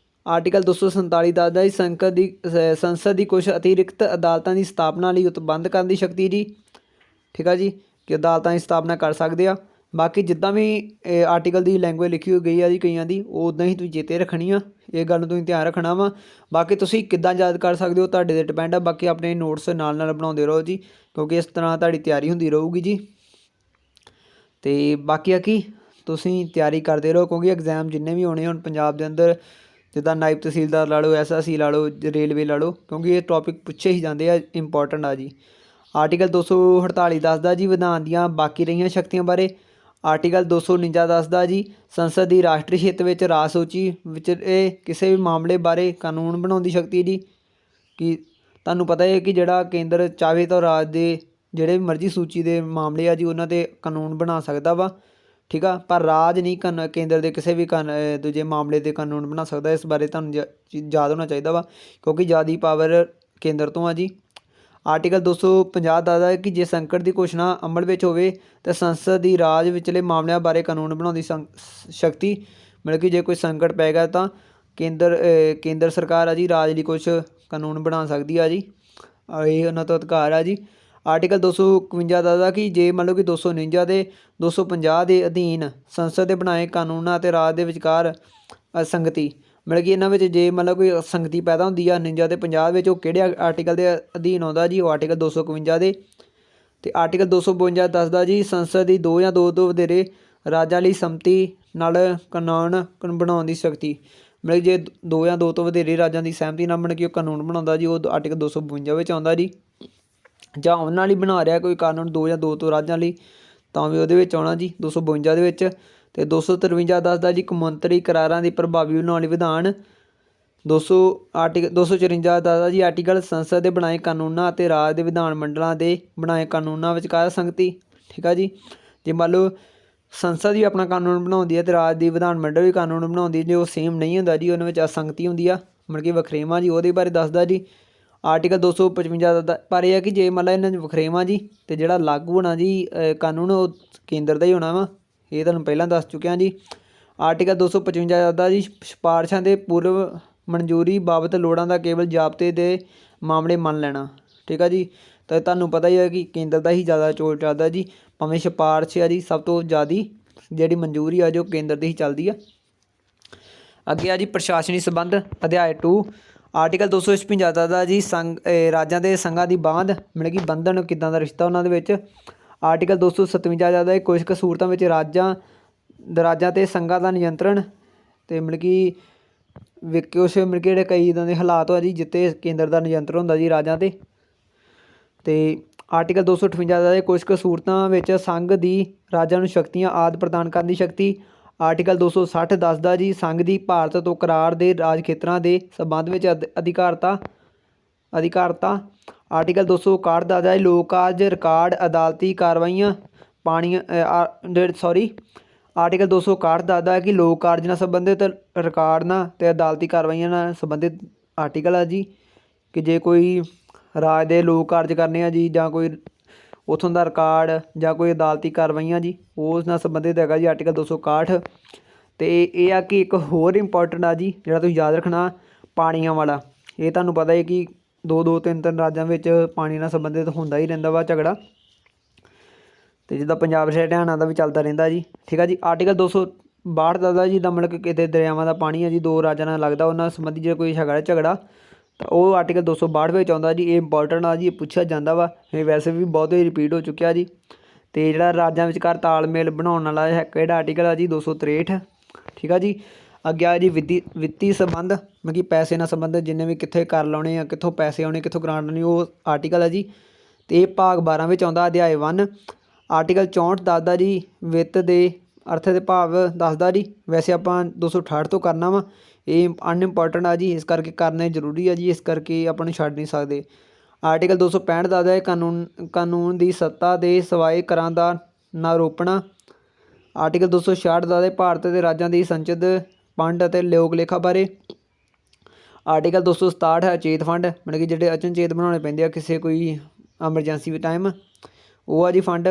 ਆਰਟੀਕਲ 247 ਦੱਸਦਾ ਜੀ ਸੰਸਦ ਦੀ ਕੁਛ ਅਤਿਰਿਕਤ ਅਦਾਲਤਾਂ ਦੀ ਸਥਾਪਨਾ ਲਈ ਉਤਬੰਧ ਕਰਨ ਦੀ ਸ਼ਕਤੀ ਜੀ। ਠੀਕ ਆ ਜੀ, ਕਿ ਅਦਾਲਤਾਂ ਦੀ ਸਥਾਪਨਾ ਕਰ ਸਕਦੇ ਆ। ਬਾਕੀ ਜਿੱਦਾਂ ਵੀ ਆਰਟੀਕਲ ਦੀ ਲੈਂਗੁਏਜ ਲਿਖੀ ਹੋਈ ਗਈ ਆ ਜੀ ਕਈਆਂ ਦੀ, ਉਹ ਉੱਦਾਂ ਹੀ ਤੁਸੀਂ ਚੇਤੇ ਰੱਖਣੀ ਆ, ਇਹ ਗੱਲ ਨੂੰ ਤੁਸੀਂ ਧਿਆਨ ਰੱਖਣਾ ਵਾ। ਬਾਕੀ ਤੁਸੀਂ ਕਿੱਦਾਂ ਯਾਦ ਕਰ ਸਕਦੇ ਹੋ ਤੁਹਾਡੇ 'ਤੇ ਡਿਪੈਂਡ ਆ। ਬਾਕੀ ਆਪਣੇ ਨੋਟਸ ਨਾਲ ਨਾਲ ਬਣਾਉਂਦੇ ਰਹੋ ਜੀ, ਕਿਉਂਕਿ ਇਸ ਤਰ੍ਹਾਂ ਤੁਹਾਡੀ ਤਿਆਰੀ ਹੁੰਦੀ ਰਹੂਗੀ ਜੀ। ਅਤੇ ਬਾਕੀ ਆ ਕਿ ਤੁਸੀਂ ਤਿਆਰੀ ਕਰਦੇ ਰਹੋ, ਕਿਉਂਕਿ ਐਗਜ਼ਾਮ ਜਿੰਨੇ ਵੀ ਹੋਣੇ ਹੁਣ ਪੰਜਾਬ ਦੇ ਅੰਦਰ ਜਿੱਦਾਂ ਨਾਇਬ ਤਹਿਸੀਲਦਾਰ ਲਾ ਲਓ, SSC ਲਾ ਲਓ, ਰੇਲਵੇ ਲਾ ਲਓ, ਕਿਉਂਕਿ ਇਹ ਟੌਪਿਕ ਪੁੱਛੇ ਹੀ ਜਾਂਦੇ ਆ, ਇੰਪੋਰਟੈਂਟ ਆ ਜੀ। ਆਰਟੀਕਲ 248 ਦੱਸਦਾ ਜੀ ਵਿਧਾਨ ਦੀਆਂ ਬਾਕੀ ਰਹੀਆਂ ਸ਼ਕਤੀਆਂ ਬਾਰੇ। ਆਰਟੀਕਲ 249 ਦੱਸਦਾ ਜੀ ਸੰਸਦ ਦੀ ਰਾਸ਼ਟਰੀ ਹਿੱਤ ਵਿੱਚ ਰਾਜ ਸੂਚੀ ਵਿੱਚ ਇਹ ਕਿਸੇ ਵੀ ਮਾਮਲੇ ਬਾਰੇ ਕਾਨੂੰਨ ਬਣਾਉਣ ਦੀ ਸ਼ਕਤੀ ਜੀ। ਕਿ ਤੁਹਾਨੂੰ ਪਤਾ ਹੈ ਕਿ ਜਿਹੜਾ ਕੇਂਦਰ ਚਾਹੇ ਤਾਂ ਰਾਜ ਦੇ ਜਿਹੜੇ ਮਰਜ਼ੀ ਸੂਚੀ ਦੇ ਮਾਮਲੇ ਆ ਜੀ ਉਹਨਾਂ 'ਤੇ ਕਾਨੂੰਨ ਬਣਾ ਸਕਦਾ ਵਾ, ਠੀਕ ਆ, ਪਰ ਰਾਜ ਨਹੀਂ ਕੇਂਦਰ ਦੇ ਕਿਸੇ ਵੀ ਦੂਜੇ ਮਾਮਲੇ 'ਤੇ ਕਾਨੂੰਨ ਬਣਾ ਸਕਦਾ। ਇਸ ਬਾਰੇ ਤੁਹਾਨੂੰ ਯਾਦ ਹੋਣਾ ਚਾਹੀਦਾ ਵਾ, ਕਿਉਂਕਿ ਜ਼ਿਆਦਾ ਪਾਵਰ ਕੇਂਦਰ ਤੋਂ ਆ ਜੀ। ਆਰਟੀਕਲ 250 ਦੱਸਦਾ ਹੈ ਕਿ ਜੇ ਸੰਕਟ ਦੀ ਘੋਸ਼ਣਾ ਅਮਲ ਵਿੱਚ ਹੋਵੇ ਤਾਂ ਸੰਸਦ ਦੀ ਰਾਜ ਵਿਚਲੇ ਮਾਮਲਿਆਂ ਬਾਰੇ ਕਾਨੂੰਨ ਬਣਾਉਣ ਦੀ ਸ਼ਕਤੀ, ਮਤਲਬ ਕਿ ਜੇ ਕੋਈ ਸੰਕਟ ਪੈ ਗਿਆ ਤਾਂ ਕੇਂਦਰ ਸਰਕਾਰ ਆ ਜੀ ਰਾਜ ਲਈ ਕੁਛ ਕਾਨੂੰਨ ਬਣਾ ਸਕਦੀ ਆ ਜੀ, ਇਹ ਉਹਨਾਂ ਤੋਂ ਅਧਿਕਾਰ ਆ ਜੀ। ਆਰਟੀਕਲ 251 ਦੱਸਦਾ ਕਿ ਜੇ ਮੰਨ ਲਓ ਕਿ 249 ਦੇ 250 ਦੇ ਅਧੀਨ ਸੰਸਦ ਦੇ ਬਣਾਏ ਕਾਨੂੰਨਾਂ ਅਤੇ ਰਾਜ ਦੇ ਵਿਚਕਾਰ ਅਸੰਗਤੀ, ਮਤਲਬ ਕਿ ਇਹਨਾਂ ਵਿੱਚ ਜੇ ਮਤਲਬ ਕੋਈ ਅਸੰਗਤੀ ਪੈਦਾ ਹੁੰਦੀ ਆ 49 ਅਤੇ 50 ਵਿੱਚ, ਉਹ ਕਿਹੜੇ ਆਰਟੀਕਲ ਦੇ ਅਧੀਨ ਆਉਂਦਾ ਜੀ? ਉਹ ਆਰਟੀਕਲ 251 ਦੇ। ਅਤੇ ਆਰਟੀਕਲ 252 ਦੱਸਦਾ ਜੀ ਸੰਸਦ ਦੀ 2 ਜਾਂ 2 ਤੋਂ ਵਧੇਰੇ ਰਾਜਾਂ ਲਈ ਸੰਮਤੀ ਨਾਲ ਕਾਨੂੰਨ ਬਣਾਉਣ ਦੀ ਸ਼ਕਤੀ, ਮਤਲਬ ਜੇ 2 ਜਾਂ 2 ਤੋਂ ਵਧੇਰੇ ਰਾਜਾਂ ਦੀ ਸਹਿਮਤੀ ਨਾਲ ਬਣ ਕੇ ਉਹ ਕਾਨੂੰਨ ਬਣਾਉਂਦਾ ਜੀ, ਉਹ ਆਰਟੀਕਲ 252 ਵਿੱਚ ਆਉਂਦਾ ਜੀ। ਜਾਂ ਉਹਨਾਂ ਲਈ ਬਣਾ ਰਿਹਾ ਕੋਈ ਕਾਨੂੰਨ 2 ਜਾਂ 2 ਤੋਂ ਰਾਜਾਂ ਲਈ, ਤਾਂ ਵੀ ਉਹਦੇ ਵਿੱਚ ਆਉਣਾ ਜੀ 252 ਦੇ ਵਿੱਚ। ਅਤੇ 253 ਦੱਸਦਾ ਜੀ ਕੌਮਾਂਤਰੀ ਕਰਾਰਾਂ ਦੀ ਪ੍ਰਭਾਵੀ ਬਣਾਉਣ ਲਈ ਵਿਧਾਨ। 254 ਦੱਸਦਾ ਜੀ ਆਰਟੀਕਲ ਸੰਸਦ ਦੇ ਬਣਾਏ ਕਾਨੂੰਨਾਂ ਅਤੇ ਰਾਜ ਦੇ ਵਿਧਾਨ ਮੰਡਲਾਂ ਦੇ ਬਣਾਏ ਕਾਨੂੰਨਾਂ ਵਿਚਕਾਰ ਸੰਗਤੀ, ਠੀਕ ਆ ਜੀ। ਜੇ ਮੰਨ ਲਓ ਸੰਸਦ ਵੀ ਆਪਣਾ ਕਾਨੂੰਨ ਬਣਾਉਂਦੀ ਹੈ ਅਤੇ ਰਾਜ ਦੀ ਵਿਧਾਨ ਮੰਡਲ ਵੀ ਕਾਨੂੰਨ ਬਣਾਉਂਦੀ, ਜੇ ਉਹ ਸੇਮ ਨਹੀਂ ਹੁੰਦਾ ਜੀ, ਉਹਨਾਂ ਵਿੱਚ ਅਸੰਗਤੀ ਹੁੰਦੀ ਆ, ਮਤਲਬ ਕਿ ਵਖਰੇਵਾਂ ਜੀ, ਉਹਦੇ ਬਾਰੇ ਦੱਸਦਾ ਜੀ। ਆਰਟੀਕਲ 255 ਦਾ ਪਰ ਇਹ ਹੈ ਕਿ ਜੇ ਮੰਨ ਲਾ ਇਹਨਾਂ 'ਚ ਵਖਰੇਵਾਂ ਜੀ, ਅਤੇ ਜਿਹੜਾ ਲਾਗੂ ਹੋਣਾ ਜੀ ਕਾਨੂੰਨ ਉਹ ਕੇਂਦਰ ਦਾ ਹੀ ਹੋਣਾ ਵਾ, ਇਹ ਤੁਹਾਨੂੰ ਪਹਿਲਾਂ ਦੱਸ ਚੁੱਕਿਆ ਜੀ। ਆਰਟੀਕਲ 255 ਦੱਸਦਾ ਜੀ ਸਿਫਾਰਸ਼ਾਂ ਦੇ ਪੂਰਵ ਮਨਜ਼ੂਰੀ ਬਾਬਤ ਲੋੜਾਂ ਦਾ ਕੇਵਲ ਜ਼ਾਬਤੇ ਦੇ ਮਾਮਲੇ ਮੰਨ ਲੈਣਾ, ਠੀਕ ਆ ਜੀ। ਤਾਂ ਤੁਹਾਨੂੰ ਪਤਾ ਹੀ ਹੈ ਕਿ ਕੇਂਦਰ ਦਾ ਹੀ ਜ਼ਿਆਦਾ ਚੋਲ ਚੱਲਦਾ ਜੀ, ਭਾਵੇਂ ਸਿਫਾਰਸ਼ ਆ ਜੀ ਸਭ ਤੋਂ ਜ਼ਿਆਦਾ ਜਿਹੜੀ ਮਨਜ਼ੂਰੀ ਆ ਜੋ ਕੇਂਦਰ ਦੀ ਹੀ ਚੱਲਦੀ ਆ। ਅੱਗੇ ਆ ਜੀ ਪ੍ਰਸ਼ਾਸਨੀ ਸੰਬੰਧ ਅਧਿਆਇ 2। ਆਰਟੀਕਲ 256 ਦੱਸਦਾ ਜੀ ਰਾਜਾਂ ਦੇ ਸੰਘਾਂ ਦੀ ਬਾਂਧ, ਮਤਲਬ ਕਿ ਬੰਧਨ ਕਿੱਦਾਂ ਦਾ ਰਿਸ਼ਤਾ ਉਹਨਾਂ ਦੇ ਵਿੱਚ। ਆਰਟੀਕਲ 257 ਦੱਸਦਾ ਕੁਝ ਕੁ ਸੂਰਤਾਂ ਵਿੱਚ ਰਾਜਾਂ ਅਤੇ ਸੰਘਾਂ ਦਾ ਨਿਯੰਤਰਣ, ਅਤੇ ਮਤਲਬ ਕਿ ਕੁਛ ਮਤਲਬ ਕਿ ਜਿਹੜੇ ਕਈ ਇੱਦਾਂ ਦੇ ਹਾਲਾਤ ਆ ਜੀ ਜਿੱਥੇ ਕੇਂਦਰ ਦਾ ਨਿਯੰਤਰਣ ਹੁੰਦਾ ਜੀ ਰਾਜਾਂ 'ਤੇ। ਅਤੇ ਆਰਟੀਕਲ 258 ਦਾ ਕੁਝ ਕੁ ਸੂਰਤਾਂ ਵਿੱਚ ਸੰਘ ਦੀ ਰਾਜਾਂ ਨੂੰ ਸ਼ਕਤੀਆਂ ਆਦਿ ਪ੍ਰਦਾਨ ਕਰਨ ਦੀ ਸ਼ਕਤੀ। ਆਰਟੀਕਲ 260 ਦੱਸਦਾ ਜੀ ਸੰਘ ਦੀ ਭਾਰਤ ਤੋਂ ਕਰਾਰ ਦੇ ਰਾਜ ਖੇਤਰਾਂ ਦੇ ਸੰਬੰਧ ਵਿੱਚ ਅਧਿਕਾਰਤਾ। ਆਰਟੀਕਲ 261 ਦੱਸਦਾ ਜੀ ਲੋਕ ਕਾਰਜ ਰਿਕਾਰਡ ਅਦਾਲਤੀ ਕਾਰਵਾਈਆਂ ਆਰਟੀਕਲ 261 ਦੱਸਦਾ ਕਿ ਲੋਕ ਕਾਰਜ ਨਾਲ ਸੰਬੰਧਿਤ ਰਿਕਾਰਡ ਨਾਲ ਅਤੇ ਅਦਾਲਤੀ ਕਾਰਵਾਈਆਂ ਨਾਲ ਸੰਬੰਧਿਤ ਆਰਟੀਕਲ ਆ ਜੀ। ਕਿ ਜੇ ਕੋਈ ਰਾਜ ਦੇ ਲੋਕ ਕਾਰਜ ਕਰਨੇ ਆ ਜੀ, ਜਾਂ ਕੋਈ ਉੱਥੋਂ ਦਾ ਰਿਕਾਰਡ ਜਾਂ ਕੋਈ ਅਦਾਲਤੀ ਕਾਰਵਾਈਆਂ ਜੀ, ਉਸ ਨਾਲ ਸੰਬੰਧਿਤ ਹੈਗਾ ਜੀ ਆਰਟੀਕਲ 261। ਅਤੇ ਇਹ ਆ ਕਿ ਇੱਕ ਹੋਰ ਇੰਪੋਰਟੈਂਟ ਆ ਜੀ ਜਿਹੜਾ ਤੁਸੀਂ ਯਾਦ ਰੱਖਣਾ, ਪਾਣੀਆਂ ਵਾਲਾ। ਇਹ ਤੁਹਾਨੂੰ ਪਤਾ ਹੈ ਕਿ 2-2 3-3 ਰਾਜਾਂ ਵਿੱਚ ਪਾਣੀ ਨਾਲ ਸੰਬੰਧਿਤ ਹੁੰਦਾ ਹੀ ਰਹਿੰਦਾ ਵਾ ਝਗੜਾ, ਅਤੇ ਜਿੱਦਾਂ ਪੰਜਾਬ ਹਰਿਆਣਾ ਦਾ ਵੀ ਚੱਲਦਾ ਰਹਿੰਦਾ ਜੀ, ਠੀਕ ਆ ਜੀ। ਆਰਟੀਕਲ 262 ਦੱਸਦਾ ਜੀ ਮਤਲਬ ਕਿ ਕਿਤੇ ਦਰਿਆਵਾਂ ਦਾ ਪਾਣੀ ਹੈ ਜੀ 2 ਰਾਜਾਂ ਨਾਲ ਲੱਗਦਾ, ਉਹਨਾਂ ਸੰਬੰਧੀ ਜੇ ਕੋਈ ਹੈਗਾ ਝਗੜਾ ਤਾਂ ਉਹ ਆਰਟੀਕਲ 262 ਵਿੱਚ ਆਉਂਦਾ ਜੀ। ਇਹ ਇੰਪੋਰਟੈਂਟ ਆ ਜੀ, ਇਹ ਪੁੱਛਿਆ ਜਾਂਦਾ ਵਾ, ਇਹ ਵੈਸੇ ਵੀ ਬਹੁਤ ਹੀ ਰਿਪੀਟ ਹੋ ਚੁੱਕਿਆ ਜੀ। ਅਤੇ ਜਿਹੜਾ ਰਾਜਾਂ ਵਿਚਕਾਰ ਤਾਲਮੇਲ ਬਣਾਉਣ ਵਾਲਾ ਹੈ ਕਿਹੜਾ ਆਰਟੀਕਲ ਆ ਜੀ 263, ਠੀਕ ਆ ਜੀ। ਅੱਗੇ ਆ ਜੀ ਵਿੱਤੀ ਸੰਬੰਧ, ਮਤਲਬ ਕਿ ਪੈਸੇ ਨਾਲ ਸੰਬੰਧਿਤ ਜਿੰਨੇ ਵੀ ਕਿੱਥੇ ਕਰ ਲਾਉਣੇ ਆ, ਕਿੱਥੋਂ ਪੈਸੇ ਆਉਣੇ, ਕਿੱਥੋਂ ਗ੍ਰਾਂਟ ਆਉਣੀ, ਉਹ ਆਰਟੀਕਲ ਆ ਜੀ। ਅਤੇ ਇਹ ਭਾਗ 12 ਵਿੱਚ ਆਉਂਦਾ ਅਧਿਆਇ 1। ਆਰਟੀਕਲ 64 ਦੱਸਦਾ ਜੀ ਵਿੱਤ ਦੇ ਅਰਥ ਦੇ ਭਾਵ ਦੱਸਦਾ ਜੀ। ਵੈਸੇ ਆਪਾਂ 268 ਤੋਂ ਕਰਨਾ ਵਾ, ਇਹ ਅਨਇੰਪੋਰਟੈਂਟ ਆ ਜੀ, ਇਸ ਕਰਕੇ ਕਰਨਾ ਜ਼ਰੂਰੀ ਆ ਜੀ, ਇਸ ਕਰਕੇ ਆਪਾਂ ਨੂੰ ਛੱਡ ਨਹੀਂ ਸਕਦੇ। ਆਰਟੀਕਲ 265 ਦੱਸਦਾ ਹੈ ਕਾਨੂੰਨ ਦੀ ਸੱਤਾ ਦੇ ਸਿਵਾਏ ਕਰਾਂ ਦਾ ਨਾ ਰੋਪਣਾ। ਆਰਟੀਕਲ 266 ਦੱਸਦਾ ਭਾਰਤ ਦੇ ਰਾਜਾਂ ਦੀ ਸੰਚਿਤ ਫੰਡ ਅਤੇ ਲੋਕ ਲੇਖਾ ਬਾਰੇ। ਆਰਟੀਕਲ 267 ਹੈ ਅਚੇਤ ਫੰਡ, ਮਤਲਬ ਕਿ ਜਿਹੜੇ ਅਚਨਚੇਤ ਬਣਾਉਣੇ ਪੈਂਦੇ ਆ ਕਿਸੇ ਕੋਈ ਐਮਰਜੈਂਸੀ ਟਾਈਮ, ਉਹ ਆ ਜੀ ਫੰਡ।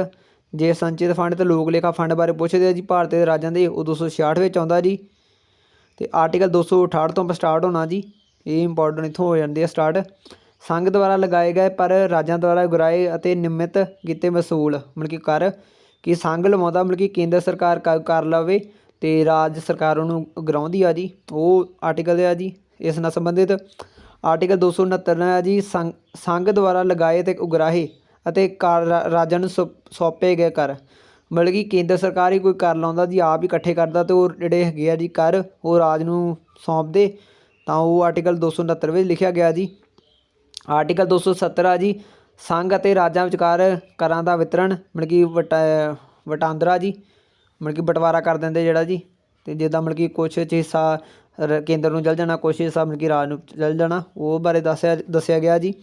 ਜੇ ਸੰਚਿਤ ਫੰਡ ਅਤੇ ਲੋਕ ਲੇਖਾ ਫੰਡ ਬਾਰੇ ਪੁੱਛਦੇ ਆ ਜੀ ਭਾਰਤ ਦੇ ਰਾਜਾਂ ਦੇ, ਉਹ 266 ਵਿੱਚ ਆਉਂਦਾ ਜੀ। ਅਤੇ ਆਰਟੀਕਲ 268 ਤੋਂ ਸਟਾਰਟ ਹੋਣਾ ਜੀ, ਇਹ ਇੰਪੋਰਟੈਂਟ ਇੱਥੋਂ ਹੋ ਜਾਂਦੇ ਆ ਸਟਾਰਟ। ਸੰਘ ਦੁਆਰਾ ਲਗਾਏ ਗਏ ਪਰ ਰਾਜਾਂ ਦੁਆਰਾ ਉਗਰਾਏ ਅਤੇ ਨਿਯਮਿਤ ਕੀਤੇ ਵਸੂਲ, ਮਤਲਬ ਕਿ ਕਰ ਕਿ ਸੰਘ ਲਵਾਉਂਦਾ, ਮਤਲਬ ਕਿ ਕੇਂਦਰ ਸਰਕਾਰ ਕਰ ਲਵੇ ਅਤੇ ਰਾਜ ਸਰਕਾਰ ਉਹਨੂੰ ਉਗਰਾਉਂਦੀ ਆ ਜੀ, ਉਹ ਆਰਟੀਕਲ ਆ ਜੀ ਇਸ ਨਾਲ ਸੰਬੰਧਿਤ। ਆਰਟੀਕਲ 269 ਹੈ ਜੀ ਸੰਘ ਦੁਆਰਾ ਲਗਾਏ ਅਤੇ ਉਗਰਾਹੇ ਅਤੇ ਕਰ ਰਾਜਾਂ ਨੂੰ ਸੌਂਪੇ ਗਏ ਕਰ, ਮਤਲਬ ਕਿ ਕੇਂਦਰ ਸਰਕਾਰ ਹੀ ਕੋਈ ਕਰ ਲਾਉਂਦਾ ਜੀ, ਆਪ ਹੀ ਇਕੱਠੇ ਕਰਦਾ, ਅਤੇ ਉਹ ਜਿਹੜੇ ਹੈਗੇ ਆ ਜੀ ਕਰ ਉਹ ਰਾਜ ਨੂੰ ਸੌਂਪਦੇ ਤਾਂ ਉਹ ਆਰਟੀਕਲ 269 ਵਿੱਚ ਲਿਖਿਆ ਗਿਆ ਜੀ। ਆਰਟੀਕਲ 270 ਆ ਜੀ, ਸੰਘ ਅਤੇ ਰਾਜਾਂ ਵਿਚਕਾਰ ਕਰਾਂ ਦਾ ਵਿਤਰਣ ਮਤਲਬ ਕਿ ਵਟਾਂਦਰਾ ਜੀ, ਮਤਲਬ ਕਿ ਬਟਵਾਰਾ ਕਰ ਦਿੰਦੇ ਜਿਹੜਾ ਜੀ। ਅਤੇ ਜਿੱਦਾਂ ਮਤਲਬ ਕਿ ਕੁਛ 'ਚ ਹਿੱਸਾ ਕੇਂਦਰ ਨੂੰ ਚਲ ਜਾਣਾ, ਕੁਛ ਹਿੱਸਾ ਮਤਲਬ ਕਿ ਰਾਜ ਨੂੰ ਚਲ ਜਾਣਾ, ਉਹ ਬਾਰੇ ਦੱਸਿਆ ਗਿਆ ਜੀ।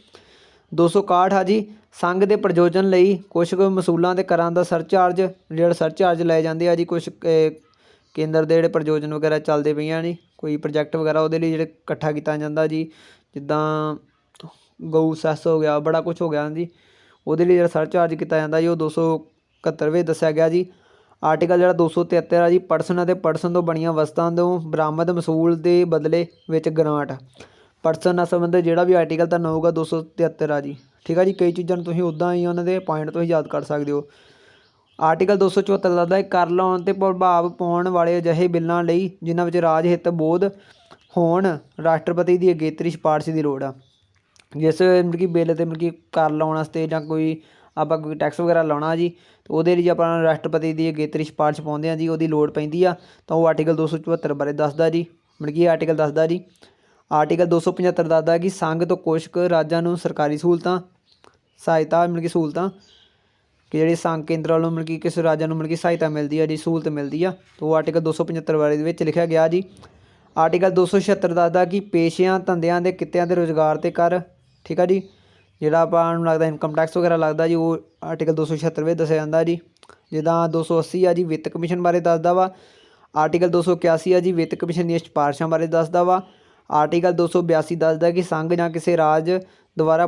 261 ਆ ਜੀ, ਸੰਘ ਦੇ ਪ੍ਰਯੋਜਨ ਲਈ ਕੁਛ ਕੁ ਮਸੂਲਾਂ ਅਤੇ ਕਰਾਂ ਦਾ ਸਰਚਾਰਜ, ਜਿਹੜਾ ਸਰਚਾਰਜ ਲਏ ਜਾਂਦੇ ਆ ਜੀ ਕੁਛ ਕੇਂਦਰ ਦੇ ਜਿਹੜੇ ਪ੍ਰਯੋਜਨ ਵਗੈਰਾ ਚੱਲਦੇ ਪਈਆਂ ਨੇ, ਕੋਈ ਪ੍ਰੋਜੈਕਟ ਵਗੈਰਾ ਉਹਦੇ ਲਈ ਜਿਹੜੇ ਇਕੱਠਾ ਕੀਤਾ ਜਾਂਦਾ ਜੀ, ਜਿੱਦਾਂ ਗਊ ਸੈਸ ਹੋ ਗਿਆ, ਬੜਾ ਕੁਛ ਹੋ ਗਿਆ ਜੀ, ਉਹਦੇ ਲਈ ਜਿਹੜਾ ਸਰਚਾਰਜ ਕੀਤਾ ਜਾਂਦਾ ਜੀ ਉਹ 271 ਵਿੱਚ ਦੱਸਿਆ ਗਿਆ ਜੀ। ਆਰਟੀਕਲ ਜਿਹੜਾ 273 ਆ ਜੀ, ਪਟਸਨ ਅਤੇ ਪਟਸਨ ਤੋਂ ਬਣੀਆਂ ਵਸਤਾਂ ਤੋਂ ਬਰਾਮਦ ਮਸੂਲ ਦੇ ਬਦਲੇ ਵਿੱਚ ਗਰਾਂਟ। ਪਟਸਨ ਨਾਲ ਸੰਬੰਧਿਤ ਜਿਹੜਾ ਵੀ ਆਰਟੀਕਲ ਤੁਹਾਨੂੰ ਹੋਊਗਾ 273 ਆ ਜੀ। ਠੀਕ ਆ ਜੀ, ਕਈ ਚੀਜ਼ਾਂ ਨੂੰ ਤੁਸੀਂ ਉੱਦਾਂ ਹੀ ਉਹਨਾਂ ਦੇ ਪੁਆਇੰਟ ਤੋਂ ਹੀ ਯਾਦ ਕਰ ਸਕਦੇ ਹੋ। ਆਰਟੀਕਲ 274 ਦੱਸਦਾ ਹੈ ਕਰ ਲਾਉਣ 'ਤੇ ਪ੍ਰਭਾਵ ਪਾਉਣ ਵਾਲੇ ਅਜਿਹੇ ਬਿੱਲਾਂ ਲਈ ਜਿਨ੍ਹਾਂ ਵਿੱਚ ਰਾਜ ਹਿੱਤ ਬੋਧ ਹੋਣ ਰਾਸ਼ਟਰਪਤੀ ਦੀ ਅਗੇਤਰੀ ਸਿਫਾਰਿਸ਼ ਦੀ ਲੋੜ ਆ। ਜਿਸ ਮਤਲਬ ਕਿ ਬਿੱਲ 'ਤੇ ਮਤਲਬ ਕਿ ਕਰ ਲਾਉਣ ਵਾਸਤੇ ਜਾਂ ਕੋਈ ਆਪਾਂ ਕੋਈ ਟੈਕਸ ਵਗੈਰਾ ਲਾਉਣਾ ਜੀ, ਅਤੇ ਉਹਦੇ ਲਈ ਆਪਾਂ ਰਾਸ਼ਟਰਪਤੀ ਦੀ ਅਗੇਤਰੀ ਸਿਫਾਰਿਸ਼ ਪਾਉਂਦੇ ਹਾਂ ਜੀ, ਉਹਦੀ ਲੋੜ ਪੈਂਦੀ ਆ, ਤਾਂ ਉਹ ਆਰਟੀਕਲ 274 ਬਾਰੇ ਦੱਸਦਾ ਜੀ। ਮਤਲਬ ਕਿ ਇਹ ਆਰਟੀਕਲ ਦੱਸਦਾ ਜੀ। ਆਰਟੀਕਲ 275 ਦੱਸਦਾ ਕਿ ਸੰਘ ਤੋਂ ਕੁਛ ਕੁ ਰਾਜਾਂ ਨੂੰ ਸਰਕਾਰੀ ਸਹਾਇਤਾ ਮਤਲਬ ਕਿ ਸਹੂਲਤਾਂ ਕਿ ਜਿਹੜੀ ਸੰਘ ਕੇਂਦਰ ਵੱਲੋਂ ਮਤਲਬ ਕਿ ਕਿਸੇ ਰਾਜਾਂ ਨੂੰ ਮਤਲਬ ਕਿ ਸਹਾਇਤਾ ਮਿਲਦੀ ਆ ਜੀ, ਸਹੂਲਤ ਮਿਲਦੀ ਆ, ਤਾਂ ਉਹ ਆਰਟੀਕਲ 275 ਬਾਰੇ ਦੇ ਵਿੱਚ ਲਿਖਿਆ ਗਿਆ ਜੀ। ਆਰਟੀਕਲ 276 ਦੱਸਦਾ ਕਿ ਪੇਸ਼ਿਆਂ, ਧੰਦਿਆਂ ਦੇ ਕਿੱਤਿਆਂ ਦੇ ਰੁਜ਼ਗਾਰ 'ਤੇ ਕਰ। ਠੀਕ ਆ ਜੀ, ਜਿਹੜਾ ਆਪਾਂ ਨੂੰ ਲੱਗਦਾ ਇਨਕਮ ਟੈਕਸ ਵਗੈਰਾ ਲੱਗਦਾ ਜੀ, ਉਹ ਆਰਟੀਕਲ 276 ਵਿੱਚ ਦੱਸਿਆ ਜਾਂਦਾ ਜੀ। ਜਿੱਦਾਂ 280 ਆ ਜੀ, ਵਿੱਤ ਕਮਿਸ਼ਨ ਬਾਰੇ ਦੱਸਦਾ ਵਾ। ਆਰਟੀਕਲ 281 ਆ ਜੀ, ਵਿੱਤ ਕਮਿਸ਼ਨ ਦੀਆਂ ਸਿਫਾਰਿਸ਼ਾਂ ਬਾਰੇ ਦੱਸਦਾ ਵਾ। ਆਰਟੀਕਲ 282 ਦੱਸਦਾ ਕਿ ਸੰਘ ਜਾਂ ਕਿਸੇ ਰਾਜ ਦੁਆਰਾ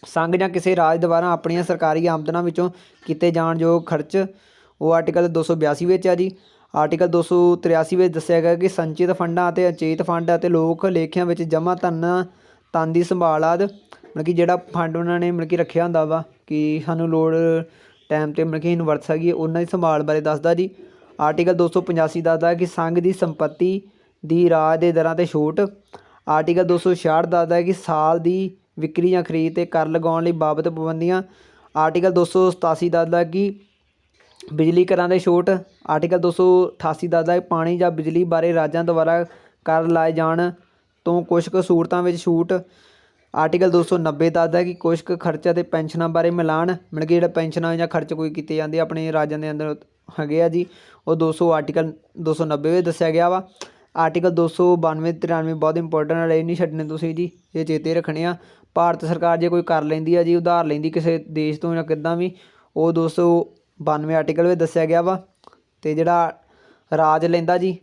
ਸੰਘ ਜਾਂ ਕਿਸੇ ਰਾਜ ਦੁਆਰਾ ਆਪਣੀਆਂ ਸਰਕਾਰੀ ਆਮਦਨਾਂ ਵਿੱਚੋਂ ਕੀਤੇ ਜਾਣ ਯੋਗ ਖਰਚ, ਉਹ ਆਰਟੀਕਲ 282 ਵਿੱਚ ਆ ਜੀ। ਆਰਟੀਕਲ 283 ਵਿੱਚ ਦੱਸਿਆ ਗਿਆ ਕਿ ਸੰਚਿਤ ਫੰਡਾਂ ਅਤੇ ਅਚੇਤ ਫੰਡ ਅਤੇ ਲੋਕ ਲੇਖਿਆਂ ਵਿੱਚ ਜਮ੍ਹਾਂ ਧਨ ਦੀ ਸੰਭਾਲ ਆਦਿ, ਮਤਲਬ ਕਿ ਜਿਹੜਾ ਫੰਡ ਉਹਨਾਂ ਨੇ ਮਤਲਬ ਕਿ ਰੱਖਿਆ ਹੁੰਦਾ ਵਾ ਕਿ ਸਾਨੂੰ ਲੋੜ ਟਾਈਮ 'ਤੇ ਮਤਲਬ ਕਿ ਇਹਨੂੰ ਵਰਤ ਸਕੀਏ, ਉਹਨਾਂ ਦੀ ਸੰਭਾਲ ਬਾਰੇ ਦੱਸਦਾ ਜੀ। ਆਰਟੀਕਲ 285 ਦੱਸਦਾ ਕਿ ਸੰਘ ਦੀ ਸੰਪੱਤੀ ਦੀ ਰਾਜ ਦੇ ਦਰਾਂ 'ਤੇ ਛੋਟ। ਆਰਟੀਕਲ 266 ਦੱਸਦਾ ਕਿ ਸਾਲ ਦੀ ਵਿਕਰੀ ਜਾਂ ਖਰੀਦ 'ਤੇ ਕਰ ਲਗਾਉਣ ਲਈ ਬਾਬਤ ਪਾਬੰਦੀਆਂ। ਆਰਟੀਕਲ 287 ਦੱਸਦਾ ਕਿ ਬਿਜਲੀ ਕਰਾਂ 'ਤੇ ਛੋਟ। ਆਰਟੀਕਲ 288 ਦੱਸਦਾ ਹੈ ਪਾਣੀ ਜਾਂ ਬਿਜਲੀ ਬਾਰੇ ਰਾਜਾਂ ਦੁਆਰਾ ਕਰ ਲਾਏ ਜਾਣ ਤੋਂ ਕੁਛ ਕੁ ਸਹੂਲਤਾਂ ਵਿੱਚ ਛੂਟ। ਆਰਟੀਕਲ 290 ਦੱਸਦਾ ਕਿ ਕੁਛ ਕੁ ਖਰਚਾ ਅਤੇ ਪੈਨਸ਼ਨਾਂ ਬਾਰੇ ਮਿਲਾਣ, ਮਤਲਬ ਕਿ ਜਿਹੜਾ ਪੈਨਸ਼ਨਾਂ ਜਾਂ ਖਰਚ ਕੋਈ ਕੀਤੇ ਜਾਂਦੇ ਆਪਣੇ ਰਾਜਾਂ ਦੇ ਅੰਦਰ ਹੈਗੇ ਆ ਜੀ, ਉਹ ਆਰਟੀਕਲ 290 ਵਿੱਚ ਦੱਸਿਆ ਗਿਆ ਵਾ। ਆਰਟੀਕਲ 292 93 ਬਹੁਤ ਇੰਪੋਰਟੈਂਟ ਵਾਲੇ ਨਹੀਂ ਛੱਡਣੇ ਤੁਸੀਂ ਜੀ, ਇਹ ਚੇਤੇ ਰੱਖਣੇ ਆ। ਭਾਰਤ ਸਰਕਾਰ ਜੇ ਕੋਈ ਕਰ ਲੈਂਦੀ ਆ ਜੀ, ਉਧਾਰ ਲੈਂਦੀ ਕਿਸੇ ਦੇਸ਼ ਤੋਂ ਜਾਂ ਕਿੱਦਾਂ ਵੀ, ਉਹ 292 ਆਰਟੀਕਲ ਵਿੱਚ ਦੱਸਿਆ ਗਿਆ ਵਾ। ਅਤੇ ਜਿਹੜਾ ਰਾਜ ਲੈਂਦਾ ਜੀ,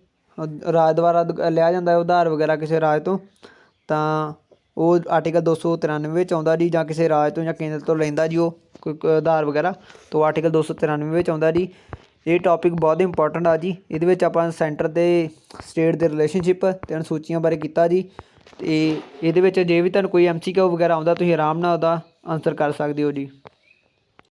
ਰਾਜ ਦੁਆਰਾ ਲਿਆ ਜਾਂਦਾ ਉਧਾਰ ਵਗੈਰਾ ਕਿਸੇ ਰਾਜ ਤੋਂ, ਤਾਂ ਉਹ ਆਰਟੀਕਲ 293 ਵਿੱਚ ਆਉਂਦਾ ਜੀ, ਜਾਂ ਕਿਸੇ ਰਾਜ ਤੋਂ ਜਾਂ ਕੇਂਦਰ ਤੋਂ ਲੈਂਦਾ ਜੀ ਉਹ ਕੋਈ ਉਧਾਰ ਵਗੈਰਾ, ਤਾਂ ਉਹ ਆਰਟੀਕਲ 293 ਵਿੱਚ ਆਉਂਦਾ ਜੀ। ਇਹ ਟੌਪਿਕ ਬਹੁਤ ਇੰਪੋਰਟੈਂਟ ਆ ਜੀ, ਇਹਦੇ ਵਿੱਚ ਆਪਾਂ ਸੈਂਟਰ ਅਤੇ ਸਟੇਟ ਦੇ ਰਿਲੇਸ਼ਨਸ਼ਿਪ ਅਤੇ ਅਨੁਸੂਚੀਆਂ ਬਾਰੇ ਕੀਤਾ ਜੀ। ਅਤੇ ਇਹਦੇ ਵਿੱਚ ਜੇ ਵੀ ਤੁਹਾਨੂੰ ਕੋਈ MCQ ਵਗੈਰਾ ਆਉਂਦਾ, ਤੁਸੀਂ ਆਰਾਮ ਨਾਲ ਉਹਦਾ ਆਨਸਰ ਕਰ ਸਕਦੇ ਹੋ ਜੀ।